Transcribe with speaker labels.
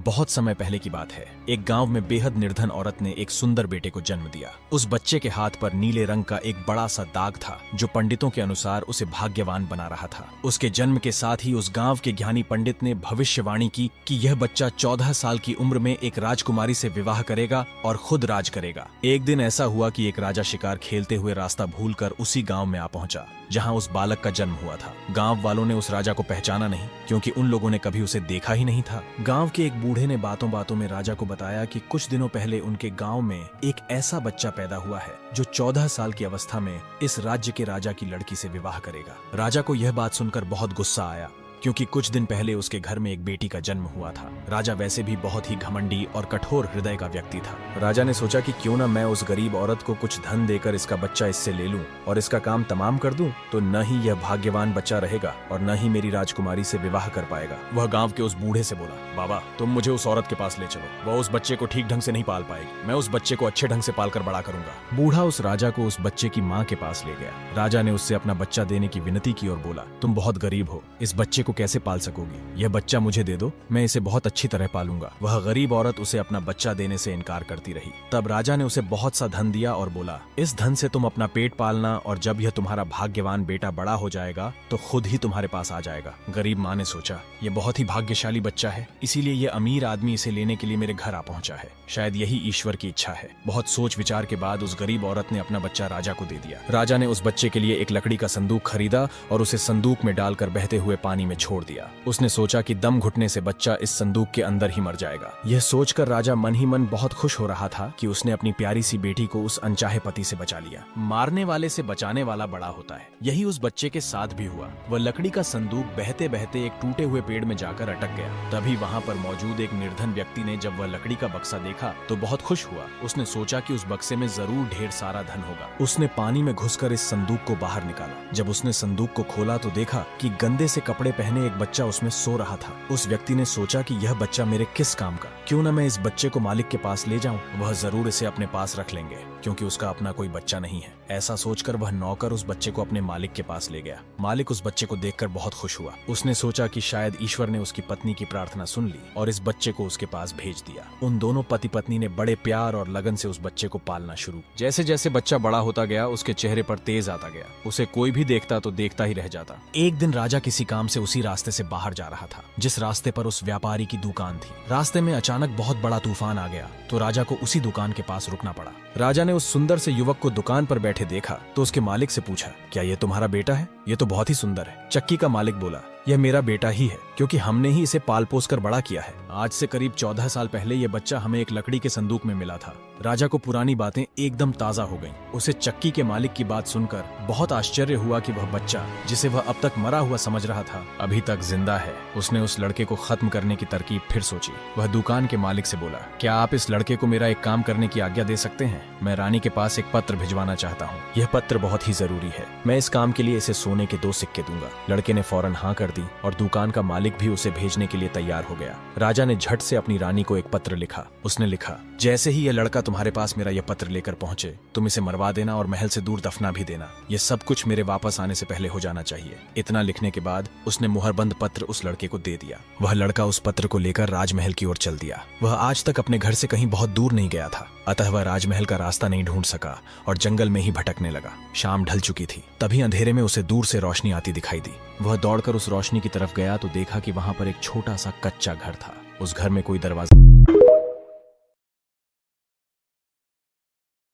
Speaker 1: बहुत समय पहले की बात है। एक गांव में बेहद निर्धन औरत ने एक सुंदर बेटे को जन्म दिया। उस बच्चे के हाथ पर नीले रंग का एक बड़ा सा दाग था जो पंडितों के अनुसार उसे भाग्यवान बना रहा था। उसके जन्म के साथ ही उस गांव के ज्ञानी पंडित ने भविष्यवाणी की कि यह बच्चा 14 साल की उम्र में एक राजकुमारी से विवाह करेगा और खुद राज करेगा। एक दिन ऐसा हुआ कि एक राजा शिकार खेलते हुए रास्ता भूलकर उसी गांव में आ पहुंचा जहां उस बालक का जन्म हुआ था। गांव वालों ने उस राजा को पहचाना नहीं क्योंकि उन लोगों ने कभी उसे देखा ही नहीं था। गांव के एक बूढ़े ने बातों बातों में राजा को बताया कि कुछ दिनों पहले उनके गांव में एक ऐसा बच्चा पैदा हुआ है जो 14 साल की अवस्था में इस राज्य के राजा की लड़की से विवाह करेगा। राजा को यह बात सुनकर बहुत गुस्सा आया क्योंकि कुछ दिन पहले उसके घर में एक बेटी का जन्म हुआ था। राजा वैसे भी बहुत ही घमंडी और कठोर हृदय का व्यक्ति था। राजा ने सोचा कि क्यों न मैं उस गरीब औरत को कुछ धन देकर इसका बच्चा इससे ले लूं और इसका काम तमाम कर दूं, तो न ही यह भाग्यवान बच्चा रहेगा और न ही मेरी राजकुमारी से विवाह कर पाएगा। वह गांव के उस बूढ़े से बोला, बाबा तुम मुझे उस औरत के पास ले चलो, वह उस बच्चे को ठीक ढंग से नहीं पाल पाएगी, मैं उस बच्चे को अच्छे ढंग से पालकर बड़ा करूंगा। बूढ़ा उस राजा को उस बच्चे की माँ के पास ले गया। राजा ने उससे अपना बच्चा देने की विनती की और बोला, तुम बहुत गरीब हो, इस बच्चे को कैसे पाल सकोगी? यह बच्चा मुझे दे दो, मैं इसे बहुत अच्छी तरह पालूंगा। वह गरीब औरत उसे अपना बच्चा देने से इनकार करती रही। तब राजा ने उसे बहुत सा धन दिया और बोला, इस धन से तुम अपना पेट पालना और जब यह तुम्हारा भाग्यवान बेटा बड़ा हो जाएगा तो खुद ही तुम्हारे पास आ जाएगा। गरीब माँ ने सोचा, यह बहुत ही भाग्यशाली बच्चा है, इसीलिए यह अमीर आदमी इसे लेने के लिए मेरे घर आ पहुंचा है। शायद यही ईश्वर की इच्छा है। बहुत सोच विचार के बाद उस गरीब औरत ने अपना बच्चा राजा को दे दिया। राजा ने उस बच्चे के लिए एक लकड़ी का संदूक खरीदा और उसे संदूक में डालकर बहते हुए पानी में छोड़ दिया। उसने सोचा कि दम घुटने से बच्चा इस संदूक के अंदर ही मर जाएगा। यह सोचकर राजा मन ही मन बहुत खुश हो रहा था कि उसने अपनी प्यारी सी बेटी को उस अनचाहे पति से बचा लिया। मारने वाले से बचाने वाला बड़ा होता है। यही उस बच्चे के साथ भी हुआ। वह लकड़ी का संदूक बहते बहते एक टूटे हुए पेड़ में जाकर अटक गया। तभी वहाँ पर मौजूद एक निर्धन व्यक्ति ने जब वह लकड़ी का बक्सा देखा तो बहुत खुश हुआ। उसने सोचा कि उस बक्से में जरूर ढेर सारा धन होगा। उसने पानी में घुसकर इस संदूक को बाहर निकाला। जब उसने संदूक को खोला तो देखा कि गंदे से कपड़े पहने एक बच्चा उसमें सो रहा था। उस व्यक्ति ने सोचा कि यह बच्चा मेरे किस काम का, क्यों न मैं इस बच्चे को मालिक के पास ले जाऊं, वह जरूर इसे अपने पास रख लेंगे क्योंकि उसका अपना कोई बच्चा नहीं है। ऐसा सोचकर वह नौकर उस बच्चे को अपने मालिक के पास ले गया। मालिक उस बच्चे को देखकर बहुत खुश हुआ। उसने सोचा कि शायद ईश्वर ने उसकी पत्नी की प्रार्थना सुन ली और इस बच्चे को उसके पास भेज दिया। उन दोनों पति पत्नी ने बड़े प्यार और लगन से उस बच्चे को पालना शुरू। जैसे जैसे बच्चा बड़ा होता गया उसके चेहरे पर तेज आता गया। उसे कोई भी देखता तो देखता ही रह जाता। एक दिन राजा किसी काम से उसी रास्ते से बाहर जा रहा था जिस रास्ते पर उस व्यापारी की दुकान थी। रास्ते में अचानक बहुत बड़ा तूफान आ गया तो राजा को उसी दुकान के पास रुकना पड़ा। राजा ने उस सुंदर से युवक को दुकान पर बैठे देखा तो उसके मालिक से पूछा, क्या ये तुम्हारा बेटा है? ये तो बहुत ही सुंदर है। चक्की का मालिक बोला, यह मेरा बेटा ही है क्योंकि हमने ही इसे पाल पोस कर बड़ा किया है। आज से करीब 14 साल पहले यह बच्चा हमें एक लकड़ी के संदूक में मिला था। राजा को पुरानी बातें एकदम ताजा हो गईं। उसे चक्की के मालिक की बात सुनकर बहुत आश्चर्य हुआ कि वह बच्चा जिसे वह अब तक मरा हुआ समझ रहा था अभी तक जिंदा है। उसने उस लड़के को खत्म करने की तरकीब फिर सोची। वह दुकान के मालिक से बोला, क्या आप इस लड़के को मेरा एक काम करने की आज्ञा दे सकते हैं? मैं रानी के पास एक पत्र भिजवाना चाहता हूँ। यह पत्र बहुत ही जरूरी है। मैं इस काम के लिए इसे सोने के 2 सिक्के दूंगा। लड़के ने फौरन हाँ कर दी और दुकान का मालिक भी उसे भेजने के लिए तैयार हो गया। राजा ने झट से अपनी रानी को एक पत्र लिखा। उसने लिखा, जैसे ही यह लड़का तुम्हारे पास मेरा यह पत्र लेकर पहुंचे तुम इसे मरवा देना और महल से दूर दफना भी देना। यह सब कुछ मेरे वापस आने से पहले हो जाना चाहिए। इतना लिखने के बाद उसने मुहरबंद पत्र उस लड़के को दे दिया। वह लड़का उस पत्र को लेकर राजमहल की ओर चल दिया। वह आज तक अपने घर से कहीं बहुत दूर नहीं गया था, अतः वह राजमहल का रास्ता नहीं ढूंढ सका और जंगल में ही भटकने लगा। शाम ढल चुकी थी। तभी अंधेरे में उसे दूर से रोशनी आती दिखाई दी। वह दौड़कर उस रोशनी की तरफ गया तो देखा कि वहां पर एक छोटा सा कच्चा घर था। उस घर में कोई दरवाजा